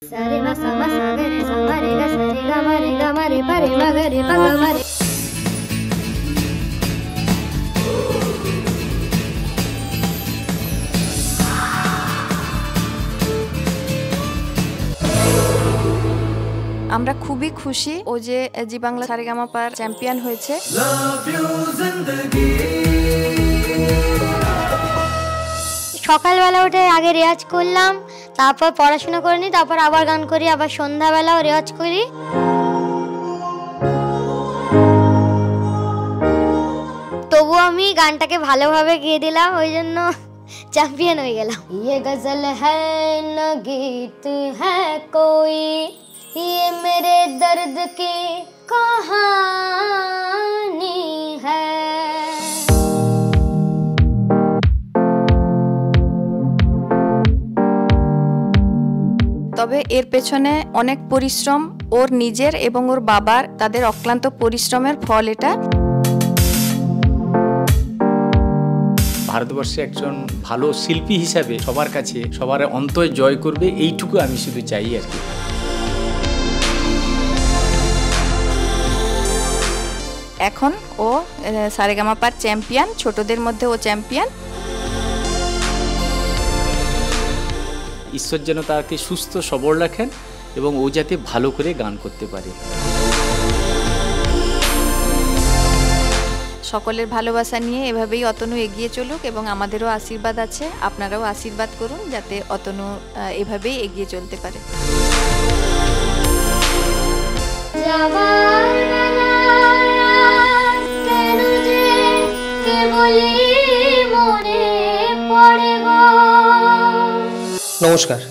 Sare ma sa ma sa ga re sa ma re ga sa re ga ma re ga ma re pa re ma ga re pa ga ma re। আমরা খুবই খুশি ও যে জি Bangla সারেগামাপার champion হয়েছে। সকালবেলা উঠে আগে রেওয়াজ করলাম, তারপর পড়াশোনা করে নিই, তারপর আবার গান করি, আবার সন্ধ্যাবেলাও রেওয়াজ করি। তবু আমি গানটাকে ভালোভাবে গেয়ে দিলাম, ওই জন্য চ্যাম্পিয়ন হয়ে গেলাম। ये गजल है न गीत है कोई, ये मेरे दर्द की कहानी है। তবে এর পেছনে অনেক পরিশ্রম, ওর নিজের এবং ওর বাবার, তাদের অক্লান্ত পরিশ্রমের ফল এটা। ভারতবর্ষে একজন ভালো শিল্পী হিসাবে সবার কাছে সবার অন্তর জয় করবে, এইটুকু আমি শুধু চাই আর কি। এখন ও সারেগামাপার চ্যাম্পিয়ন, ছোটদের মধ্যে ও চ্যাম্পিয়ন। ঈশ্বর যেন তাকে সুস্থ সবল রাখেন এবং ও যাতে ভালো করে গান করতে পারে। সকলের ভালোবাসা নিয়ে এভাবেই অতনু এগিয়ে চলুক এবং আমাদেরও আশীর্বাদ আছে, আপনারাও আশীর্বাদ করুন যাতে অতনু এভাবেই এগিয়ে চলতে পারে। নমস্কার,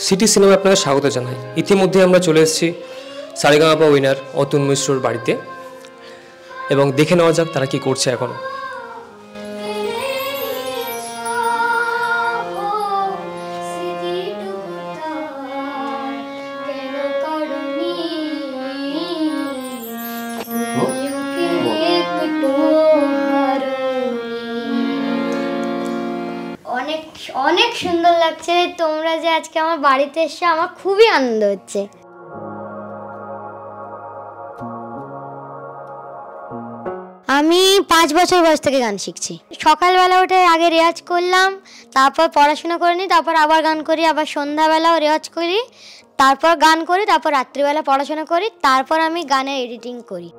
সিটি সিনেমা আপনাকে স্বাগত জানাই। ইতিমধ্যে আমরা চলে এসেছি সারেগামাপা উইনার অতুল মিশ্রর বাড়িতে এবং দেখে নেওয়া যাক তারা কি করছে এখন। অনেক সুন্দর লাগছে, তোমরা যে আজকে আমার বাড়িতে এসে আমার খুবই আনন্দ হচ্ছে। আমি 5 বছর বয়স থেকে গান শিখছি। সকালবেলা উঠে আগে রেওয়াজ করলাম, তারপর পড়াশোনা করে নিই, তারপর আবার গান করি, আবার সন্ধ্যাবেলাও রেওয়াজ করি, তারপর গান করি, তারপর রাত্রিবেলা পড়াশোনা করি, তারপর আমি গানের এডিটিং করি।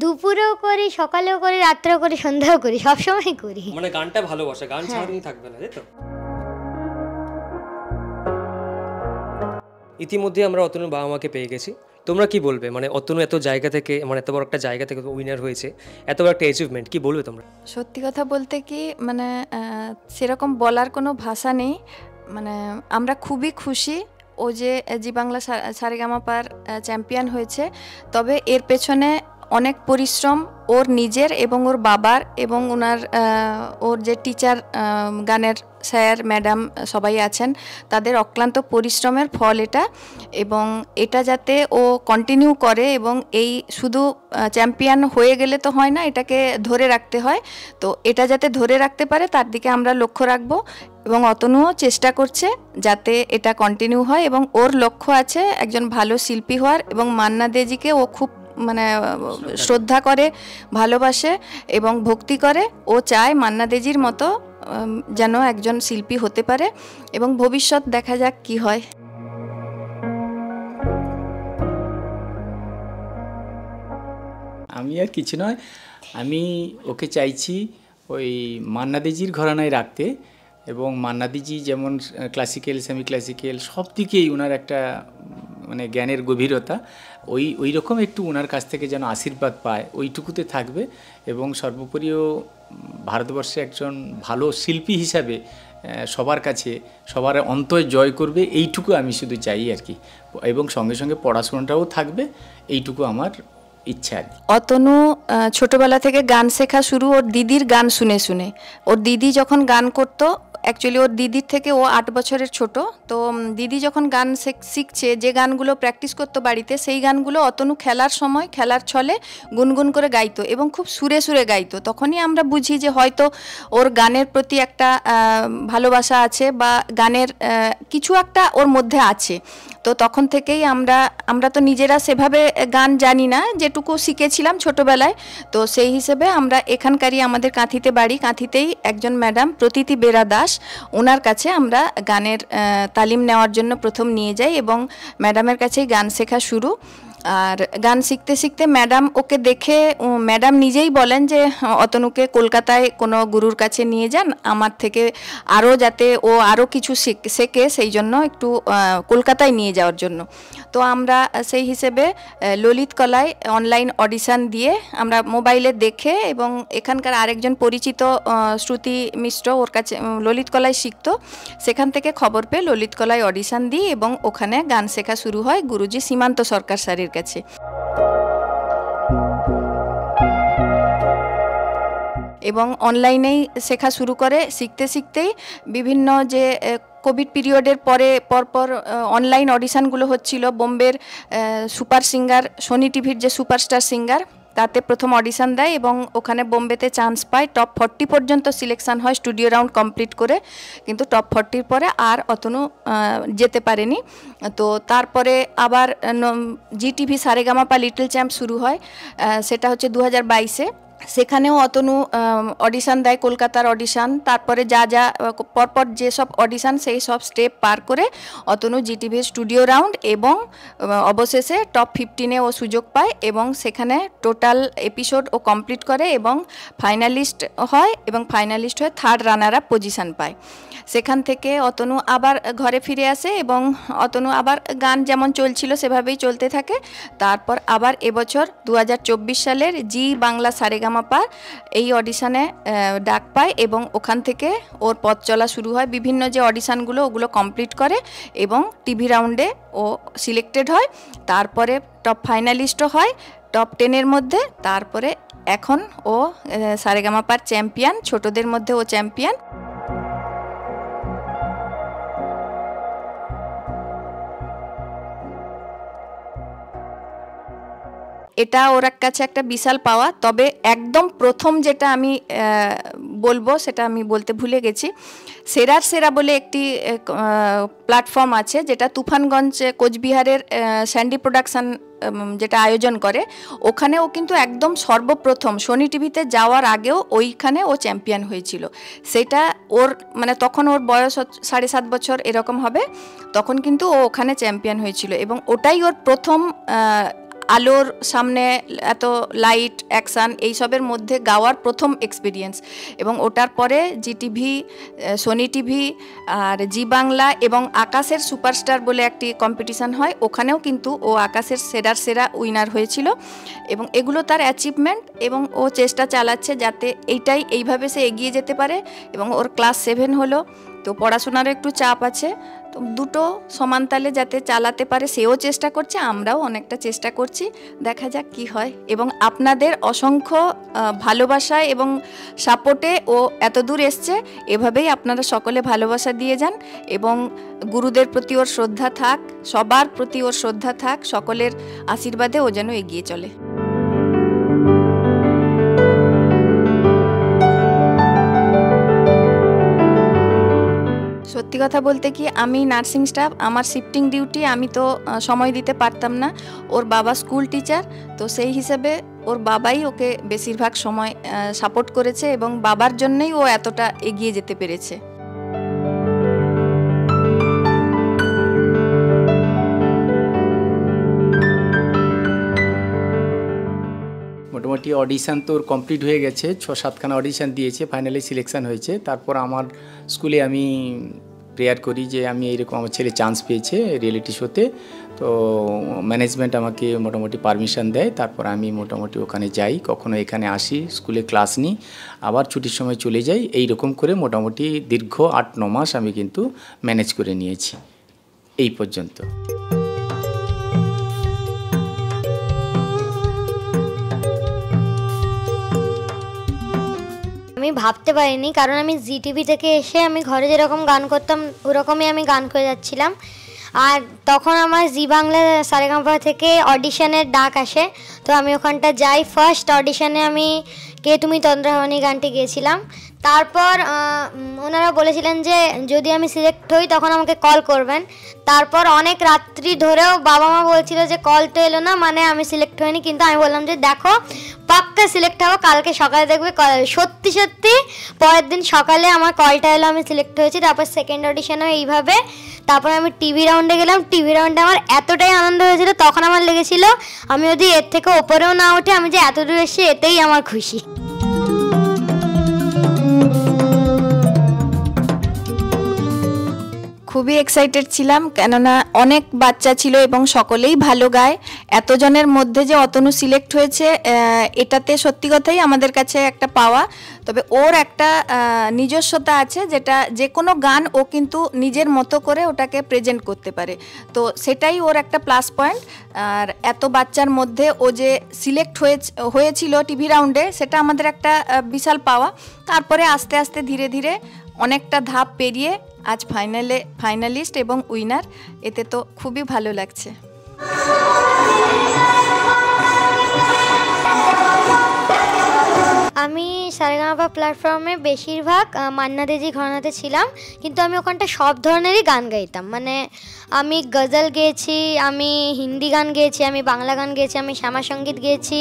দুপুরেও করি, সকালেও করি, রাত্রেও করি, সন্ধ্যাও করি, সবসময় করি। মানে গানটা ভালোবাসা, গান ছাড়া তুমি থাকবে না, তাই তো? ইতিমধ্যে আমরা অতনুর বাবা মাকে পেয়ে গেছি। তোমরা কি বলবে, মানে অতনু এত জায়গা থেকে, মানে এত বড় একটা জায়গা থেকে উইনার হয়েছে, এত বড় একটা অ্যাচিভমেন্ট, কি বলবে তোমরা? সত্যি কথা বলতে কি, মানে সেরকম বলার কোনো ভাষা নেই। মানে আমরা খুবই খুশি ও যে জি বাংলা সারেগামাপার চ্যাম্পিয়ন হয়েছে। তবে এর পেছনে অনেক পরিশ্রম, ওর নিজের এবং ওর বাবার এবং ওর যে টিচার, গানের স্যার ম্যাডাম সবাই আছেন, তাদের অক্লান্ত পরিশ্রমের ফল এটা। এবং এটা যাতে ও কন্টিনিউ করে এবং এই শুধু চ্যাম্পিয়ন হয়ে গেলে তো হয় না, এটাকে ধরে রাখতে হয়। তো এটা যাতে ধরে রাখতে পারে তার দিকে আমরা লক্ষ্য রাখবো এবং অতনুও চেষ্টা করছে যাতে এটা কন্টিনিউ হয়। এবং ওর লক্ষ্য আছে একজন ভালো শিল্পী হওয়ার, এবং মান্না দেজিকে ও খুব মানে শ্রদ্ধা করে, ভালোবাসে এবং ভক্তি করে। ও চায় মান্না দেজির মতো যেন একজন শিল্পী হতে পারে এবং ভবিষ্যৎ দেখা যাক কি হয়। আমি আর কিছু নয়, আমি ওকে চাইছি ওই মান্না দেজির ঘরানায় রাখতে। এবং মান্না দেজি যেমন ক্লাসিক্যাল, সেমি ক্লাসিক্যাল সব দিকেই ওনার একটা মানে জ্ঞানের গভীরতা, ওই রকম একটু ওনার কাছ থেকে যেন আশীর্বাদ পায়, ওইটুকুতে থাকবে। এবং সর্বোপরিও ভারতবর্ষে একজন ভালো শিল্পী হিসাবে সবার কাছে সবার অন্তর জয় করবে, এইটুকু আমি শুধু চাই আর কি। এবং সঙ্গে সঙ্গে পড়াশোনাটাও থাকবে, এইটুকু আমার ইচ্ছা আর কি। অতনু ছোটবেলা থেকে গান শেখা শুরু ওর দিদির গান শুনে শুনে। ওর দিদি যখন গান করতো অ্যাকচুয়ালি ওর দিদির থেকে ও 8 বছরের ছোট। তো দিদি যখন গান শিখছে, যে গানগুলো প্র্যাকটিস করতো বাড়িতে, সেই গানগুলো অতনু খেলার সময় খেলার ছলে গুনগুন করে গাইতো এবং খুব সুরে সুরে গাইতো। তখনই আমরা বুঝি যে হয়তো ওর গানের প্রতি একটা ভালোবাসা আছে বা গানের কিছু একটা ওর মধ্যে আছে। তো তখন থেকেই আমরা তো নিজেরা সেভাবে গান জানি না, যেটুকু শিখেছিলাম ছোটোবেলায়। তো সেই হিসেবে আমরা এখানকারই, আমাদের কাঁথিতে বাড়ি, কাঁথিতেই একজন ম্যাডাম প্রতীতি বেরা দাস, ওনার কাছে আমরা গানের তালিম নেওয়ার জন্য প্রথম নিয়ে যাই এবং ম্যাডামের কাছেই গান শেখা শুরু। আর গান শিখতে শিখতে ম্যাডাম ওকে দেখে, ম্যাডাম নিজেই বলেন যে অতনুকে কলকাতায় কোনো গুরুর কাছে নিয়ে যান, আমার থেকে আরও যাতে ও আরও কিছু শেখে, সেই জন্য একটু কলকাতায় নিয়ে যাওয়ার জন্য। তো আমরা সেই হিসেবে ললিত কলায় অনলাইন অডিশান দিয়ে আমরা মোবাইলে দেখে, এবং এখানকার আরেকজন পরিচিত শ্রুতি মিশ্র ওর কাছে ললিত কলায় শিখতো, সেখান থেকে খবর পেয়ে ললিত কলায় অডিশান দিই এবং ওখানে গান শেখা শুরু হয় গুরুজি সীমান্ত সরকার স্যারের কাছে। এবং অনলাইনেই শেখা শুরু করে। শিখতে শিখতেই বিভিন্ন যে কোভিড পিরিয়ডের পরপর অনলাইন অডিশানগুলো হচ্ছিল, বোম্বের সুপার সিঙ্গার, সোনি টিভির যে সুপারস্টার সিঙ্গার, তাতে প্রথম অডিশান দেয় এবং ওখানে বোম্বেতে চান্স পায়। টপ 40 পর্যন্ত সিলেকশান হয় স্টুডিও রাউন্ড কমপ্লিট করে, কিন্তু টপ 40 পরে আর অতনু যেতে পারেনি। তো তারপরে আবার জি টিভি সারেগামাপা লিটল চ্যাম্প শুরু হয়, সেটা হচ্ছে 2022-এ। সেখানেও অতনু অডিশান দেয়, কলকাতার অডিশান। তারপরে যা পরপর যেসব অডিশান, সেই সব স্টেপ পার করে অতনু জিটিভির স্টুডিও রাউন্ড এবং অবশেষে টপ 15-এ ও সুযোগ পায় এবং সেখানে টোটাল এপিসোড ও কমপ্লিট করে এবং ফাইনালিস্ট হয়, এবং ফাইনালিস্ট হয়ে 3rd রানার আপ পজিশান পায়। সেখান থেকে অতনু আবার ঘরে ফিরে আসে এবং অতনু আবার গান যেমন চলছিল সেভাবেই চলতে থাকে। তারপর আবার এবছর 2024 সালের জি বাংলা সারেগামাপা এই অডিশানে ডাক পায় এবং ওখান থেকে ওর পথ চলা শুরু হয়। বিভিন্ন যে অডিশানগুলো ওগুলো কমপ্লিট করে এবং টিভি রাউন্ডে ও সিলেক্টেড হয়। তারপরে টপ ফাইনালিস্টও হয় টপ 10-এর মধ্যে। তারপরে এখন ও সারেগামাপার চ্যাম্পিয়ন, ছোটদের মধ্যে ও চ্যাম্পিয়ন। এটা ওর কাছে একটা বিশাল পাওয়া। তবে একদম প্রথম যেটা আমি বলবো, সেটা আমি বলতে ভুলে গেছি, সেরার সেরা বলে একটি প্ল্যাটফর্ম আছে, যেটা তুফানগঞ্জ কোচবিহারের স্যান্ডি প্রোডাকশন যেটা আয়োজন করে। ওখানে ও কিন্তু একদম সর্বপ্রথম সোনি টিভিতে যাওয়ার আগেও ওইখানে ও চ্যাম্পিয়ন হয়েছিল। সেটা ওর মানে তখন ওর বয়স 7.5 বছর এরকম হবে, তখন কিন্তু ও ওখানে চ্যাম্পিয়ন হয়েছিল এবং ওটাই ওর প্রথম আলোর সামনে এত লাইট অ্যাকশান এইসবের মধ্যে গাওয়ার প্রথম এক্সপিরিয়েন্স। এবং ওটার পরে জি টিভি, সোনি টিভি আর জি বাংলা এবং আকাশের সুপারস্টার বলে একটি কম্পিটিশান হয়, ওখানেও কিন্তু ও আকাশের সেরার সেরা উইনার হয়েছিল। এবং এগুলো তার অ্যাচিভমেন্ট এবং ও চেষ্টা চালাচ্ছে যাতে এইভাবে সে এগিয়ে যেতে পারে। এবং ওর ক্লাস 7 হলো, তো পড়াশোনারও একটু চাপ আছে, তো দুটো সমানতালে যাতে চালাতে পারে সেও চেষ্টা করছে, আমরাও অনেকটা চেষ্টা করছি। দেখা যাক কি হয়। এবং আপনাদের অসংখ্য ভালোবাসায় এবং সাপোর্টে ও এত দূর এসছে। এভাবেই আপনারা সকলে ভালোবাসা দিয়ে যান এবং গুরুদের প্রতি ওর শ্রদ্ধা থাক, সবার প্রতি ওর শ্রদ্ধা থাক, সকলের আশীর্বাদে ও যেন এগিয়ে চলে। সত্যি কথা বলতে কি, আমি নার্সিং স্টাফ, আমার শিফটিং ডিউটি, আমি তো সময় দিতে পারতাম না। ওর বাবা স্কুল টিচার, তো সেই হিসেবে ওর বাবাই ওকে বেশিরভাগ সময় সাপোর্ট করেছে এবং বাবার জন্যই ও এতটা এগিয়ে যেতে পেরেছে। মোটামুটি অডিশান তো কমপ্লিট হয়ে গেছে, 6-7খানা অডিশান দিয়েছে, ফাইনালি সিলেকশান হয়েছে। তারপর আমার স্কুলে আমি প্রেয়ার করি যে আমি এইরকম আমার ছেলে চান্স পেয়েছে রিয়েলিটি শোতে, তো ম্যানেজমেন্ট আমাকে মোটামুটি পারমিশন দেয়। তারপর আমি মোটামুটি ওখানে যাই, কখনো এখানে আসি, স্কুলে ক্লাস নিই, আবার ছুটির সময় চলে যাই। এই রকম করে মোটামুটি দীর্ঘ 8-9 মাস আমি কিন্তু ম্যানেজ করে নিয়েছি এই পর্যন্ত। আমি আমি ভাবতে পারিনি, কারণ আমি জি টিভি থেকে এসে আমি ঘরে যেরকম গান করতাম ওরকমই আমি গান করে যাচ্ছিলাম। আর তখন আমার জি বাংলা সারেগামাপা থেকে অডিশনের ডাক আসে, তো আমি ওখানটা যাই। ফার্স্ট অডিশনে আমি কে তুমি তন্দ্রাভাবনী গানটি গেয়েছিলাম। তারপর ওনারা বলেছিলেন যে যদি আমি সিলেক্ট হই তখন আমাকে কল করবেন। তারপর অনেক রাত্রি ধরেও বাবা মা বলছিল যে কল তো এলো না, মানে আমি সিলেক্ট হইনি। কিন্তু আমি বললাম যে দেখো পাক্কা সিলেক্ট হবো, কালকে সকালে দেখবে। সত্যি সত্যি পরের দিন সকালে আমার কলটা এলো, আমি সিলেক্ট হয়েছি। তারপর সেকেন্ড অডিশনও এইভাবে। তারপর আমি টিভি রাউন্ডে গেলাম। টিভি রাউন্ডে আমার এতটাই আনন্দ হয়েছিল, তখন আমার লেগেছিল আমি যদি এর থেকে ওপরেও না ওঠে, আমি যে এত দূর এসেছি এতেই আমার খুশি। খুবই এক্সাইটেড ছিলাম, কেননা অনেক বাচ্চা ছিল এবং সকলেই ভালো গায়। এতজনের মধ্যে যে অতনু সিলেক্ট হয়েছে, এটাতে সত্যি কথাই আমাদের কাছে একটা পাওয়া। তবে ওর একটা নিজস্বতা আছে, যেটা যে কোনো গান ও কিন্তু নিজের মতো করে ওটাকে প্রেজেন্ট করতে পারে, তো সেটাই ওর একটা প্লাস পয়েন্ট। আর এত বাচ্চার মধ্যে ও যে সিলেক্ট হয়েছিল টিভি রাউন্ডে, সেটা আমাদের একটা বিশাল পাওয়া। তারপরে আস্তে আস্তে ধীরে ধীরে অনেকটা ধাপ পেরিয়ে আজ ফাইনালিস্ট এবং উইনার, এতে তো খুবই ভালো লাগছে। আমি সারেগামাপা প্ল্যাটফর্মে বেশিরভাগ মান্না দেজি ঘরানাতে ছিলাম, কিন্তু আমি ওখানটা সব ধরনেরই গান গাইতাম। মানে আমি গজল গেয়েছি, আমি হিন্দি গান গেয়েছি, আমি বাংলা গান গেয়েছি, আমি শ্যামা সঙ্গীত গেয়েছি,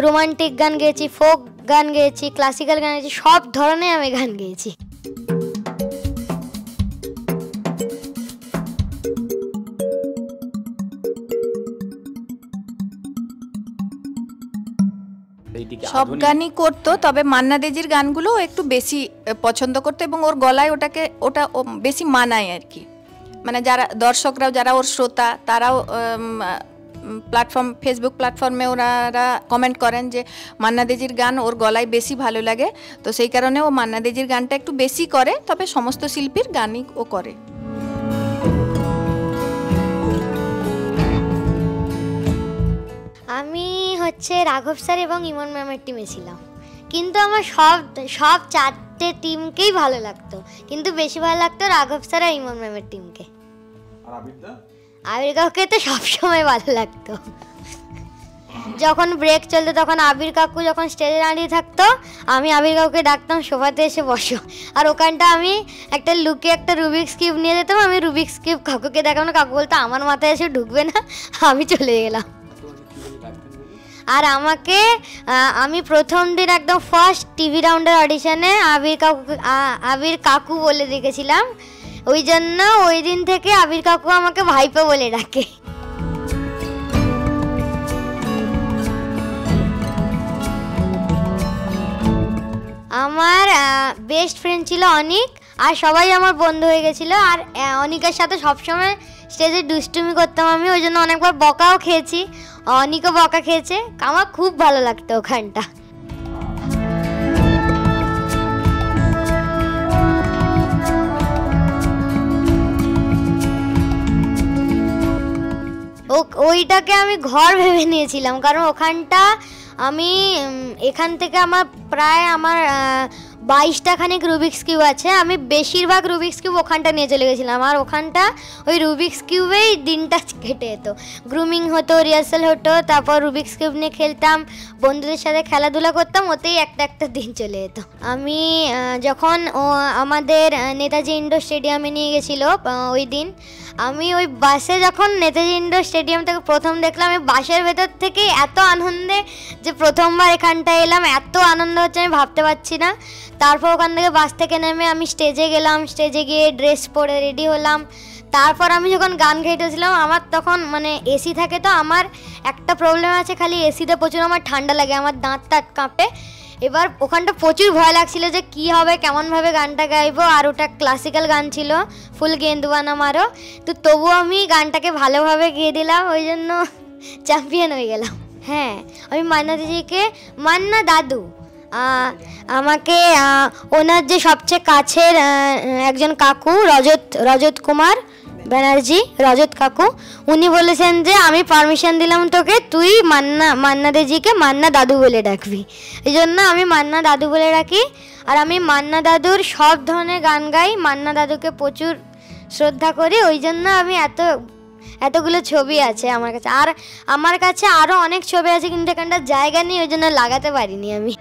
রোমান্টিক গান গেয়েছি, ফোক গান গেয়েছি, ক্লাসিক্যাল গান গেয়েছি, সব ধরনের আমি গান গেয়েছি। সব গানই করতো, তবে মান্না দেজির গানগুলো একটু বেশি পছন্দ করতো এবং ওর গলায় ওটা বেশি মানায় আর কি। মানে যারা দর্শকরাও, যারা ওর শ্রোতা, তারাও ফেসবুক প্ল্যাটফর্মে ওনারা কমেন্ট করেন যে মান্না দেজির গান ওর গলায় বেশি ভালো লাগে। তো সেই কারণে ও মান্না দেজির গানটা একটু বেশি করে, তবে সমস্ত শিল্পীর গানই ও করে। আমি হচ্ছে রাঘব স্যার এবং ইমন ম্যামের টিমে ছিলাম, কিন্তু আমার সব চারটে টিমকেই ভালো লাগতো, কিন্তু বেশি ভালো লাগতো রাঘব স্যার আর ইমন ম্যামের টিমকে। আবির কাকুকে তো সবসময় ভালো লাগতো। যখন ব্রেক চলতো তখন আবির কাকু যখন স্টেজে দাঁড়িয়ে থাকতো, আমি আবির কাকুকে ডাকতাম সোফাতে এসে বসো, আর ওখানটা আমি একটা লুকে একটা রুবিক্স কিউব নিয়ে যেতাম। আমি রুবিক্স কিউব কাকুকে দেখানো, কাকু বলতো আমার মাথায় এসে ঢুকবে না, আমি চলে গেলাম। আর আমি প্রথম দিন একদম ফার্স্ট টিভি রাউন্ডের অডিশনে আবির কাকু বলে দেখেছিলাম, ওই জন্য ওই দিন থেকে আবির কাকু আমাকে ভাইপো বলে ডাকে। আমার বেস্ট ফ্রেন্ড ছিল অনিক, আর সবাই আমার বন্ধু হয়ে গেছিলো। আর অনিকের সাথে সবসময় স্টেজে দুষ্টুমি করতাম আমি, ওই জন্য অনেকবার বকাও খেয়েছি, অনিকও বকা খেয়েছে। আমার খুব ভালো লাগতো ওখানটা। ওইটাকে আমি ঘর ভেবে নিয়েছিলাম, কারণ ওখানটা আমি এখান থেকে আমার প্রায় 22টা খানিক রুবিক্স কিউব আছে। আমি বেশিরভাগ রুবিক্স কিউব ওখানটা নিয়ে চলে গেছিলাম, আর ওখানটা ওই রুবিক্স কিউবেই দিনটা কেটে যেত। গ্রুমিং হতো, রিহার্সাল হতো, তারপর রুবিক্স কিউব নিয়ে খেলতাম, বন্ধুদের সাথে খেলাধুলা করতাম, ওতেই একটা দিন চলে যেত। আমি যখন আমাদের নেতাজি ইন্ডোর স্টেডিয়ামে নিয়ে গেছিলো ওই দিন, আমি ওই বাসে যখন নেতাজি ইন্ডোর স্টেডিয়াম থেকে প্রথম দেখলাম, আমি বাসের ভেতর থেকেই এত আনন্দে যে প্রথমবার এখানটায় এলাম, এত আনন্দ হচ্ছে আমি ভাবতে পারছি না। তারপর ওখান থেকে বাস থেকে নেমে আমি স্টেজে গেলাম, স্টেজে গিয়ে ড্রেস পরে রেডি হলাম। তারপর আমি যখন গান গাইতেছিলাম, আমার তখন মানে এসি থাকে, তো আমার একটা প্রবলেম আছে, খালি এসিতে প্রচুর আমার ঠান্ডা লাগে, আমার দাঁত কাঁপে। এবার ওখানটা প্রচুর ভয় লাগছিল যে কী হবে, কেমনভাবে গানটা গাইবো, আর ওটা ক্লাসিক্যাল গান ছিল, ফুল গেন্দুয়ানা মারো। তো তবুও আমি গানটাকে ভালোভাবে গেয়ে দিলাম, ওই জন্য চ্যাম্পিয়ন হয়ে গেলাম। হ্যাঁ, আমি মান্না দিদিকে, মান্না দাদু আমাকে ওনার যে সবচেয়ে কাছের একজন কাকু রজত কুমার ব্যানার্জি, রজত কাকু, উনি বলেছেন যে আমি পারমিশন দিলাম তোকে, তুই মান্না দেজিকে মান্না দাদু বলে ডাকবি। এই জন্য আমি মান্না দাদু বলে ডাকি। আর আমি মান্না দাদুর সব ধরনের গান গাই, মান্না দাদুকে প্রচুর শ্রদ্ধা করি, ওই জন্য আমি এতগুলো ছবি আছে আমার কাছে। আর আমার কাছে আরও অনেক ছবি আছে, কিন্তু এখানটা জায়গা নেই, ওই জন্য লাগাতে পারিনি আমি।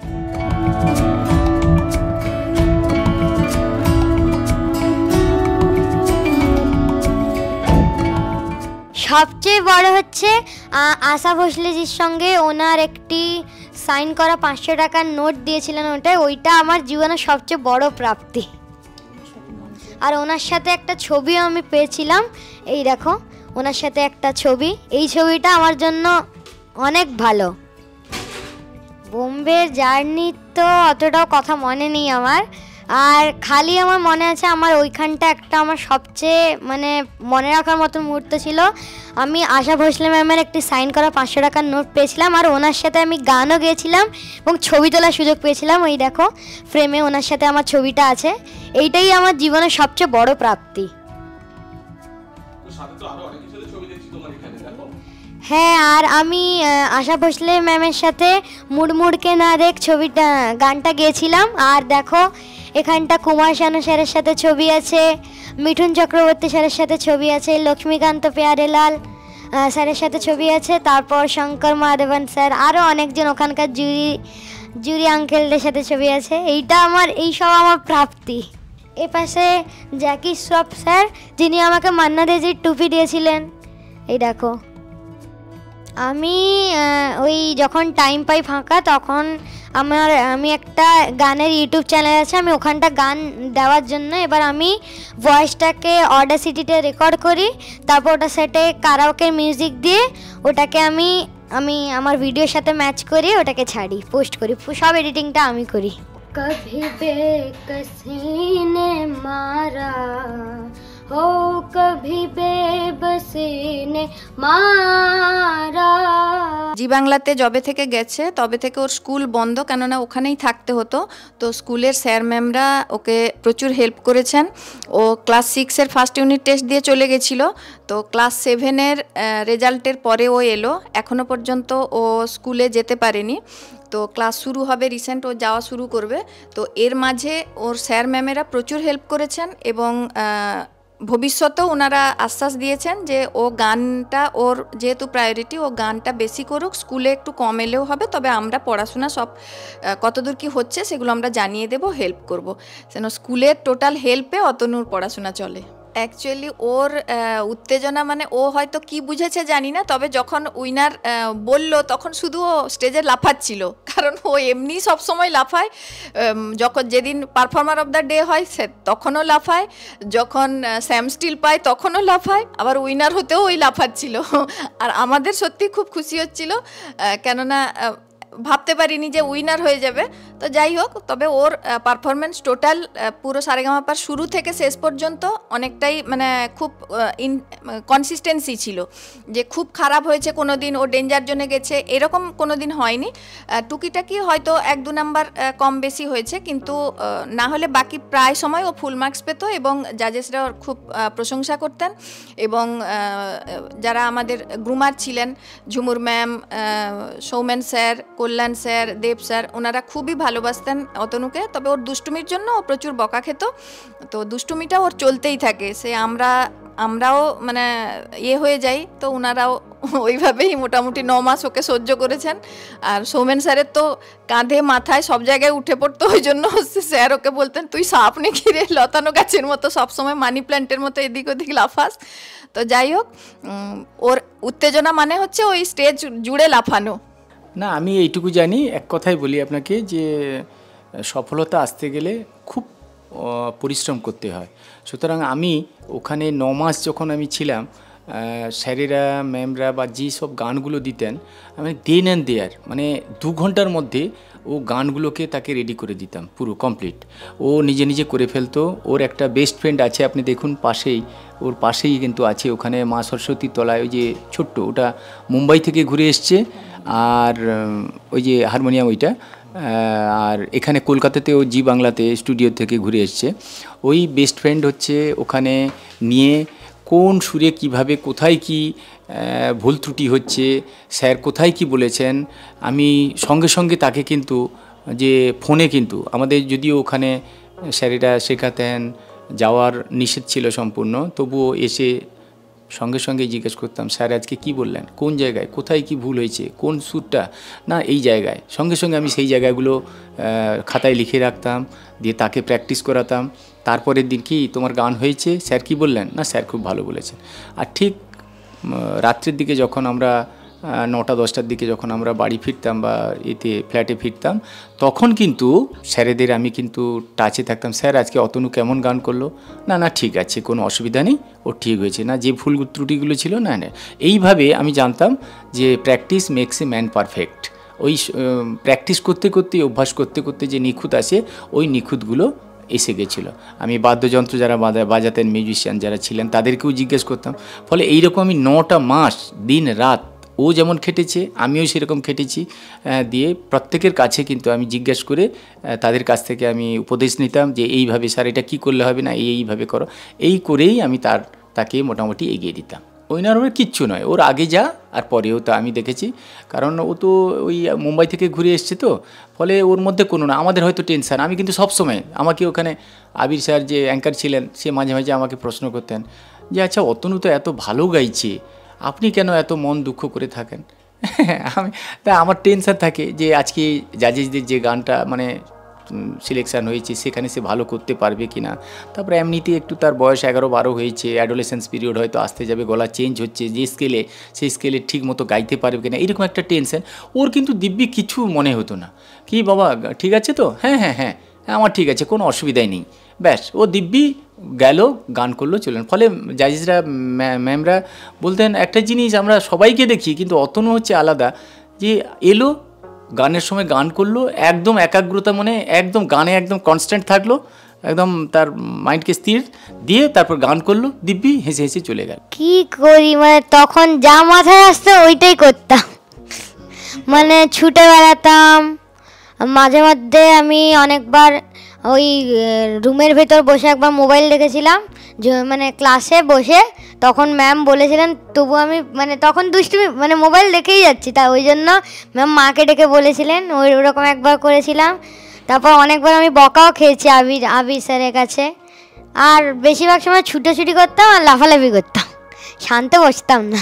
সবচেয়ে বড় হচ্ছে আশা ভোসলেজির সঙ্গে ওনার একটি সাইন করা 500 টাকার নোট দিয়েছিলেন, ওইটা আমার জীবনের সবচেয়ে বড় প্রাপ্তি। আর ওনার সাথে একটা ছবিও আমি পেয়েছিলাম, এই দেখো ওনার সাথে একটা ছবি, এই ছবিটা আমার জন্য অনেক ভালো। বোম্বের জার্নি তো অতটাও কথা মনে নেই আমার, আর খালি আমার মনে আছে আমার ওইখানটা একটা আমার সবচেয়ে মনে রাখার মতো মুহূর্ত ছিল। আমি আশা ভোসলে ম্যামের একটি সাইন করা 500 টাকার নোট পেয়েছিলাম, আর ওনার সাথে আমি গানও গেয়েছিলাম এবং ছবি তোলার সুযোগ পেয়েছিলাম। ওই দেখো ফ্রেমে ওনার সাথে আমার ছবিটা আছে, এইটাই আমার জীবনের সবচেয়ে বড় প্রাপ্তি। হ্যাঁ, আর আমি আশা ভোসলে ম্যামের সাথে মুড়মুড়কে না দেখ ছবিটা গানটা গেয়েছিলাম। আর দেখো এখানটা কুমার শানু স্যারের সাথে ছবি আছে, মিঠুন চক্রবর্তী স্যারের সাথে ছবি আছে, লক্ষ্মীকান্ত পেয়ারেলাল স্যারের সাথে ছবি আছে, তারপর শঙ্কর মহাদেবন স্যার, আরও অনেকজন ওখানকার জুরি আঙ্কেলদের সাথে ছবি আছে। এইসব আমার প্রাপ্তি। এ পাশে জ্যাকি শ্রফ স্যার, যিনি আমাকে মান্না দেজির টুপি দিয়েছিলেন, এই দেখো। আমি ওই যখন টাইম পাই ফাঁকা তখন আমি একটা গানের ইউটিউব চ্যানেল আছে, আমি ওখানটা গান দেওয়ার জন্য এবার আমি ভয়েসটাকে অডাসিটিতে রেকর্ড করি, তারপর ওটা সেটে কারাওকে মিউজিক দিয়ে ওটাকে আমি আমার ভিডিওর সাথে ম্যাচ করি, ওটাকে ছাড়ি, পোস্ট করি, সব এডিটিংটা আমি করি। কভি বেকসি নে মারা हो कभी बेबसी ने मारा। জি বাংলাতে যবে থেকে গেছে তবে থেকে ওর স্কুল বন্ধ, কেননা ওখানেই থাকতে হতো। তো স্কুলের স্যার ম্যামরা ওকে প্রচুর হেল্প করেছেন। ও ক্লাস 6-এর ফার্স্ট ইউনিট টেস্ট দিয়ে চলে গেছিলো, তো ক্লাস 7-এর রেজাল্টের পরে ও এলো, এখনও পর্যন্ত ও স্কুলে যেতে পারেনি। তো ক্লাস শুরু হবে রিসেন্ট, ও যাওয়া শুরু করবে। তো এর মাঝে ওর স্যার ম্যামেরা প্রচুর হেল্প করেছেন এবং ভবিষ্যতেও ওনারা আশ্বাস দিয়েছেন যে ও গানটা, ওর যেহেতু প্রায়োরিটি, ও গানটা বেশি করুক, স্কুলে একটু কম এলেও হবে, তবে আমরা পড়াশোনা সব কতদূর কি হচ্ছে সেগুলো আমরা জানিয়ে দেব, হেল্প করব, যেন স্কুলের টোটাল হেল্পে অতনুর পড়াশোনা চলে। অ্যাকচুয়ালি ওর উত্তেজনা ও হয়তো কি বুঝেছে জানি না, তবে যখন উইনার বলল তখন শুধু ও স্টেজে লাফাচ্ছিল, কারণ ও এমনি সবসময় লাফায়। যখন যেদিন পারফর্মার অফ দ্য ডে হয় তখনও লাফায়, যখন স্যাম স্টিল পায় তখনও লাফায়, আবার উইনার হতেও ওই লাফাচ্ছিল। আর আমাদের সত্যি খুব খুশি হচ্ছিল, কেননা ভাবতে পারিনি যে উইনার হয়ে যাবে। তো যাই হোক, তবে ওর পারফরমেন্স টোটাল পুরো সারেগামাপার শুরু থেকে শেষ পর্যন্ত অনেকটাই খুব কনসিস্টেন্সি ছিল, যে খুব খারাপ হয়েছে কোনো দিন, ও ডেঞ্জার জোনে গেছে, এরকম কোনো দিন হয়নি। টুকিটাকি হয়তো 1-2 নাম্বার কম বেশি হয়েছে, কিন্তু না হলে বাকি প্রায় সময় ও ফুল মার্কস পেত এবং জাজেসরা ওর খুব প্রশংসা করতেন। এবং যারা আমাদের গ্রুমার ছিলেন, ঝুমুর ম্যাম, সৌমেন স্যার, কল্যাণ স্যার, দেব স্যার, ওনারা খুবই ভালোবাসতেন অতনুকে। তবে ওর দুষ্টুমির জন্য ও প্রচুর বকা খেত, তো দুষ্টুমিটা ওর চলতেই থাকে, সে আমরাও হয়ে যাই, তো ওনারাও ওইভাবেই মোটামুটি 9 মাস ওকে সহ্য করেছেন। আর সৌমেন স্যারের তো কাঁধে মাথায় সব জায়গায় উঠে পড়তো, ওই জন্য স্যার ওকে বলতেন তুই সাপ নাকি রে, লতানো গাছের মতো সবসময় মানি প্ল্যান্টের মতো এদিক ওদিক লাফাস। তো যাই হোক, ওর উত্তেজনা হচ্ছে ওই স্টেজ জুড়ে লাফানো। না, আমি এইটুকু জানি, এক কথাই বলি আপনাকে, যে সফলতা আসতে গেলে খুব পরিশ্রম করতে হয়। সুতরাং আমি ওখানে 9 মাস যখন আমি ছিলাম, স্যারেরা ম্যামরা বা যে সব গানগুলো দিতেন, আমি দেন অ্যান্ড দেয়ার 2 ঘন্টার মধ্যে ও গানগুলোকে তাকে রেডি করে দিতাম পুরো কমপ্লিট। ও নিজে নিজে করে ফেলতো। ওর একটা বেস্ট ফ্রেন্ড আছে, আপনি দেখুন ওর পাশেই কিন্তু আছে, ওখানে মা সরস্বতীর তলায়, ওই যে ছোট্ট, ওটা মুম্বাই থেকে ঘুরে এসছে, আর ওই যে হারমোনিয়াম ওইটা, আর এখানে কলকাতাতেও জি বাংলাতে স্টুডিও থেকে ঘুরে এসছে। ওই বেস্ট ফ্রেন্ড হচ্ছে ওখানে নিয়ে কোন সুরে কিভাবে কোথায় কি ভুল ত্রুটি হচ্ছে, স্যার কোথায় কি বলেছেন, আমি সঙ্গে সঙ্গে তাকে কিন্তু যে ফোনে কিন্তু আমাদের যদিও ওখানে স্যারেরা শেখাতেন, যাওয়ার নিষেধ ছিল সম্পূর্ণ, তবুও এসে সঙ্গে সঙ্গে জিজ্ঞেস করতাম, স্যার আজকে কি বললেন, কোন জায়গায় কোথায় কি ভুল হয়েছে, কোন সুরটা না এই জায়গায়, সঙ্গে সঙ্গে আমি সেই জায়গাগুলো খাতায় লিখে রাখতাম, দিয়ে তাকে প্র্যাকটিস করাতাম। তারপরের দিন কি তোমার গান হয়েছে, স্যার কি বললেন, না স্যার খুব ভালো বলেছেন। আর ঠিক রাত্রের দিকে যখন আমরা 9টা-10টার দিকে যখন আমরা বাড়ি ফিরতাম বা ফ্ল্যাটে ফিরতাম, তখন কিন্তু স্যারেদের আমি কিন্তু টাচে থাকতাম, স্যার আজকে অতনু কেমন গান করলো, না না ঠিক আছে, কোনো অসুবিধা নেই, ও ঠিক হয়েছে, না যে ভুল ত্রুটিগুলো ছিল না না। এইভাবে আমি জানতাম যে practice makes a man perfect. ওই প্র্যাকটিস করতে করতে, অভ্যাস করতে করতে যে নিখুঁত আসে, ওই নিখুঁতগুলো এসে গেছিলো। আমি বাদ্যযন্ত্র যারা বাজাতেন, মিউজিশিয়ান যারা ছিলেন, তাদেরকেও জিজ্ঞেস করতাম। ফলে এইরকম আমি 9টা মাস দিন রাত, ও যেমন খেটেছে আমিও সেরকম খেটেছি, দিয়ে প্রত্যেকের কাছে কিন্তু আমি জিজ্ঞেস করে তাদের কাছ থেকে আমি উপদেশ নিতাম যে এইভাবে স্যার এটা কী করলে হবে না, এইভাবে করো, এই করেই আমি তাকে মোটামুটি এগিয়ে দিতাম। ওইনার কিচ্ছু নয়, ওর আগে যা আর পরেও তা আমি দেখেছি, কারণ ও তো ওই মুম্বাই থেকে ঘুরে এসছে, তো ফলে ওর মধ্যে কোনো না, আমাদের হয়তো টেনশান। আমি কিন্তু সবসময়, আমাকে ওখানে আবির স্যার যে অ্যাঙ্কার ছিলেন, সে মাঝে মাঝে আমাকে প্রশ্ন করতেন যে আচ্ছা অতনু তো এত ভালো গাইছে, আপনি কেন এত মন দুঃখ করে থাকেন? আমার টেনশন থাকে যে আজকে জাজেসদের যে গানটা মানে সিলেকশান হয়েছে সেখানে সে ভালো করতে পারবে কি না। তারপরে এমনিতে একটু তার বয়স 11-12 হয়েছে, অ্যাডোলেসেন্স পিরিয়ড হয়তো আসতে যাবে, গলা চেঞ্জ হচ্ছে, যে স্কেলে সেই স্কেলে ঠিক মতো গাইতে পারবে কি না, এরকম একটা টেনশন। ওর কিন্তু দিব্যি কিছু মনে হতো না, কি বাবা ঠিক আছে তো, হ্যাঁ হ্যাঁ হ্যাঁ আমার ঠিক আছে, কোনো অসুবিধাই নেই, ব্যাস ও দিব্যি গেল, গান করলো, চললেন। ফলে জাজেসরা ম্যামরা বলতেন একটা জিনিস আমরা সবাইকে দেখি, কিন্তু অতনু হচ্ছে আলাদা, যে এলো গানের সময় গান করলো, একদম একাগ্রতা, মানে একদম গানে একদম কনস্ট্যান্ট থাকলো, একদম তার মাইন্ডকে স্থির দিয়ে তারপর গান করলো, দিব্যি হেসে হেসে চলে গেল। কি করি, মানে তখন যা মাথায় আসতো ওইটাই করতাম, মানে ছুটে বেড়াতাম। মাঝে মধ্যে আমি অনেকবার ওই রুমের ভেতর বসে একবার মোবাইল দেখেছিলাম, মানে ক্লাসে বসে, তখন ম্যাম বলেছিলেন, তবু আমি মানে তখন দুষ্টুমি, মানে মোবাইল দেখেই যাচ্ছি, তা ওই জন্য ম্যাম মাকে ডেকে বলেছিলেন, ওরকম একবার করেছিলাম। তারপর অনেকবার আমি বকাও খেয়েছি আবির স্যারের কাছে। আর বেশিরভাগ সময় ছুটোছুটি করতাম আর লাফালাফি করতাম, শান্ত বসতাম না।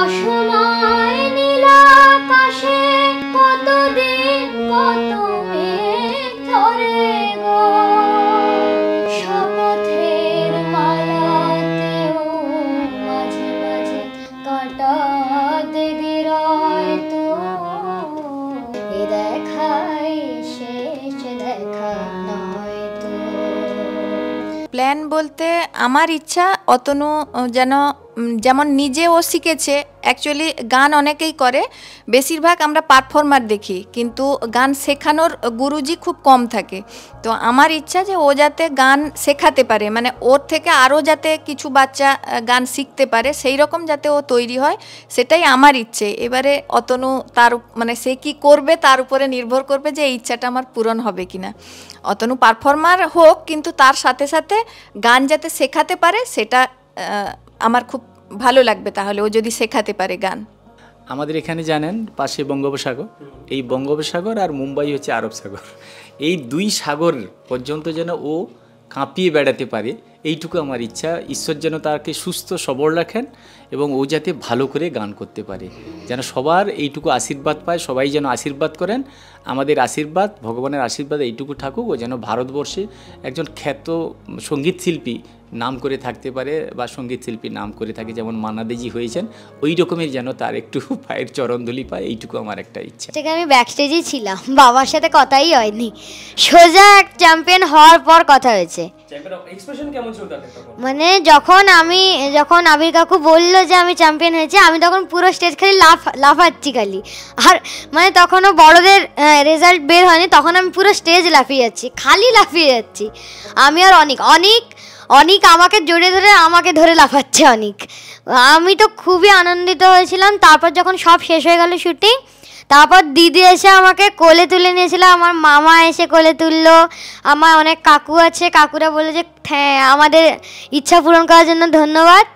অসময় নীলাকাশে কতদিন কত মেঘ ধরে গো, শপথের মালাতেও মাঝে মাঝে কাটা দেবে রয়তো, এ দেখাই শেষ দেখা নয়তো। প্ল্যান বলতে আমার ইচ্ছা অতনু যেমন নিজে ও শিখেছে, অ্যাকচুয়ালি গান অনেকেই করে, বেশিরভাগ আমরা পারফর্মার দেখি, কিন্তু গান শেখানোর গুরুজি খুব কম থাকে। তো আমার ইচ্ছা যে ও যাতে গান শেখাতে পারে, মানে ওর থেকে আরও যাতে কিছু বাচ্চা গান শিখতে পারে, সেই রকম যাতে ও তৈরি হয়, সেটাই আমার ইচ্ছে। এবারে অতনু তার মানে সে কি করবে তার উপরে নির্ভর করবে যে এই ইচ্ছাটা আমার পূরণ হবে কিনা। অতনু পারফর্মার হোক, কিন্তু তার সাথে সাথে গান যাতে শেখাতে পারে, সেটা আমার খুব ভালো লাগবে, তাহলে ও যদি শেখাতে পারে গান। আমাদের এখানে জানেন পাশে বঙ্গোপসাগর, এই বঙ্গোপসাগর আর মুম্বাই হচ্ছে আরব সাগর, এই দুই সাগর পর্যন্ত যেন ও কাঁপিয়ে বেড়াতে পারে, এইটুকু আমার ইচ্ছা। ঈশ্বর যেন তাকে সুস্থ সবল রাখেন এবং ও যাতে ভালো করে গান করতে পারে, যেন সবার এইটুকু আশীর্বাদ পায়, সবাই যেন আশীর্বাদ করেন। আমাদের আশীর্বাদ, ভগবানের আশীর্বাদ এইটুকু থাকুক, ও যেন ভারতবর্ষে একজন খ্যাত সঙ্গীত শিল্পী নাম করে থাকতে পারে, বা সঙ্গীত শিল্পীর নাম করে থাকে, যেমন মান্না দেজি হয়েছেন, ওই রকমের যেন তার একটু পায়ের চরণধুলি পায়, এইটুকু আমার একটা ইচ্ছা। থেকে আমি ব্যাকস্টেজেই ছিলাম, বাবার সাথে কথাই হয়নি, সোজা চ্যাম্পিয়ন হওয়ার পর কথা হয়েছে। মানে যখন আবির কাকু বললো যে আমি চ্যাম্পিয়ন হয়েছি, আমি তখন পুরো স্টেজ খালি লাফাচ্ছি খালি, আর মানে তখনও বড়দের রেজাল্ট বের হয়নি, তখন আমি পুরো স্টেজ লাফিয়ে যাচ্ছি, খালি লাফিয়ে যাচ্ছি। আমি আর অনিক আমাকে জড়িয়ে ধরে আমাকে ধরে লাফাচ্ছে অনিক। আমি তো খুবই আনন্দিত হয়েছিলাম। তারপর যখন সব শেষ হয়ে গেল শুটিং, তারপর দিদি এসে আমাকে কোলে তুলে নিয়েছিল, আমার মামা এসে কোলে তুললো, আমার অনেক কাকু আছে, কাকুরা বলে যে হ্যাঁ আমাদের ইচ্ছা পূরণ করার জন্য ধন্যবাদ।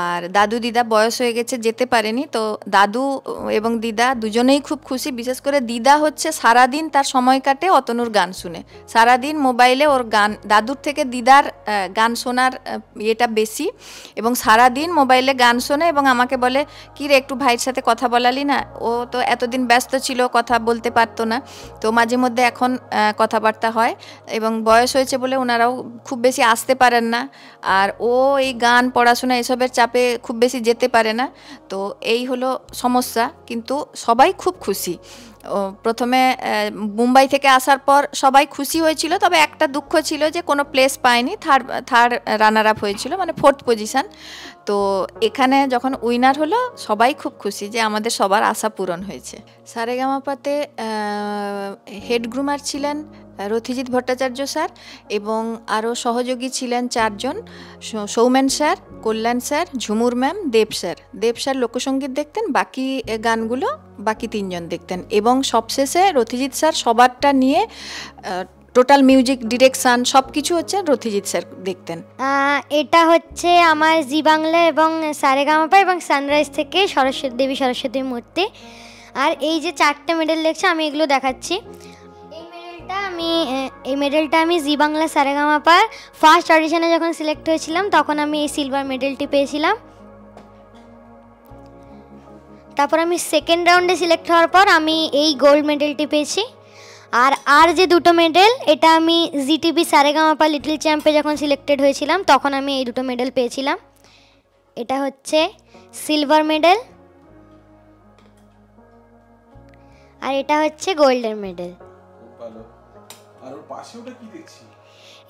আর দাদু দিদা বয়স হয়ে গেছে, যেতে পারেনি, তো দাদু এবং দিদা দুজনেই খুব খুশি। বিশেষ করে দিদা হচ্ছে সারাদিন তার সময় কাটে অতনুর গান শুনে, সারাদিন মোবাইলে ওর গান, দাদুর থেকে দিদার গান শোনার ইয়েটা বেশি, এবং সারাদিন মোবাইলে গান শোনে এবং আমাকে বলে কি রে একটু ভাইয়ের সাথে কথা বলালি না, ও তো এতদিন ব্যস্ত ছিল কথা বলতে পারতো না, তো মাঝে মধ্যে এখন কথাবার্তা হয়, এবং বয়স হয়েছে বলে ওনারাও খুব বেশি আসতে পারেন না, আর ও এই গান পড়াশোনা এসবের চাপে খুব বেশি যেতে পারে না, তো এই হলো সমস্যা। কিন্তু সবাই খুব খুশি। প্রথমে মুম্বাই থেকে আসার পর সবাই খুশি হয়েছিল, তবে একটা দুঃখ ছিল যে কোনো প্লেস পায়নি, থার্ড রানার আপ হয়েছিল, মানে 4th পজিশন। তো এখানে যখন উইনার হলো সবাই খুব খুশি যে আমাদের সবার আশা পূরণ হয়েছে। সারেগামাপাতে হেড গ্রুমার ছিলেন রথিজিৎ ভট্টাচার্য স্যার, এবং আরও সহযোগী ছিলেন 4 জন, সৌমেন স্যার, কল্যাণ স্যার, ঝুমুর ম্যাম, দেব স্যার লোকসঙ্গীত দেখতেন, বাকি গানগুলো বাকি 3 জন দেখতেন, এবং সবশেষে রথিজিৎ স্যার সবারটা নিয়ে টোটাল মিউজিক ডিরেকশন সব কিছু হচ্ছে রথিজিৎ স্যার দেখতেন। এটা হচ্ছে আমার জি বাংলা এবং সারেগামাপা এবং সানরাইজ থেকে দেবী সরস্বতীর মূর্তি। আর এই যে 4টে মেডেল দেখছে আমি এগুলো দেখাচ্ছি। এই মেডেলটা আমি জি বাংলা সারেগামাপার ফার্স্ট অডিশনে যখন সিলেক্ট হয়েছিলাম তখন আমি এই সিলভার মেডেলটি পেয়েছিলাম। তারপর আমি সেকেন্ড রাউন্ডে সিলেক্ট হওয়ার পর আমি এই গোল্ড মেডেলটি পেয়েছি। আর যে 2টো মেডেল, এটা আমি জিটিভি সারেগামাপা লিটল চ্যাম্পে যখন সিলেক্টেড হয়েছিলাম তখন আমি এই 2টো মেডেল পেয়েছিলাম। এটা হচ্ছে সিলভার মেডেল আর এটা হচ্ছে গোল্ডেন মেডেল।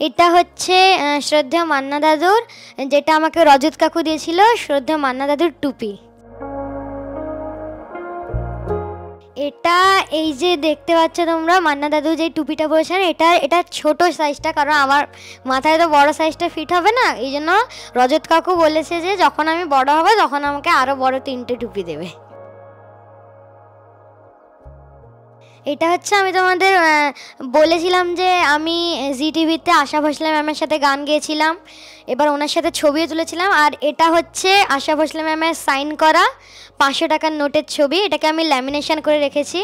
এটা হচ্ছে শ্রদ্ধেয় মান্না দাদুর, যেটা আমাকে রজত কাকু দিয়েছিল, শ্রদ্ধেয় মান্না দাদুর টুপি। এটা এই যে দেখতে পাচ্ছ তোমরা মান্না দাদু যে টুপিটা পরেছেন, এটা ছোট সাইজটা, কারণ আমার মাথায় তো বড় সাইজটা ফিট হবে না, এই জন্য রজত কাকু বলেছে যে যখন আমি বড় হব তখন আমাকে আরও বড় 3টে টুপি দেবে। এটা হচ্ছে আমি তোমাদের বলেছিলাম যে আমি জি টিভিতে আশা ভোসলে ম্যামের সাথে গান গেয়েছিলাম, এবার ওনার সাথে ছবিও তুলেছিলাম। আর এটা হচ্ছে আশা ভোসলে ম্যামের সাইন করা 500 টাকার নোটের ছবি, এটাকে আমি ল্যামিনেশন করে রেখেছি।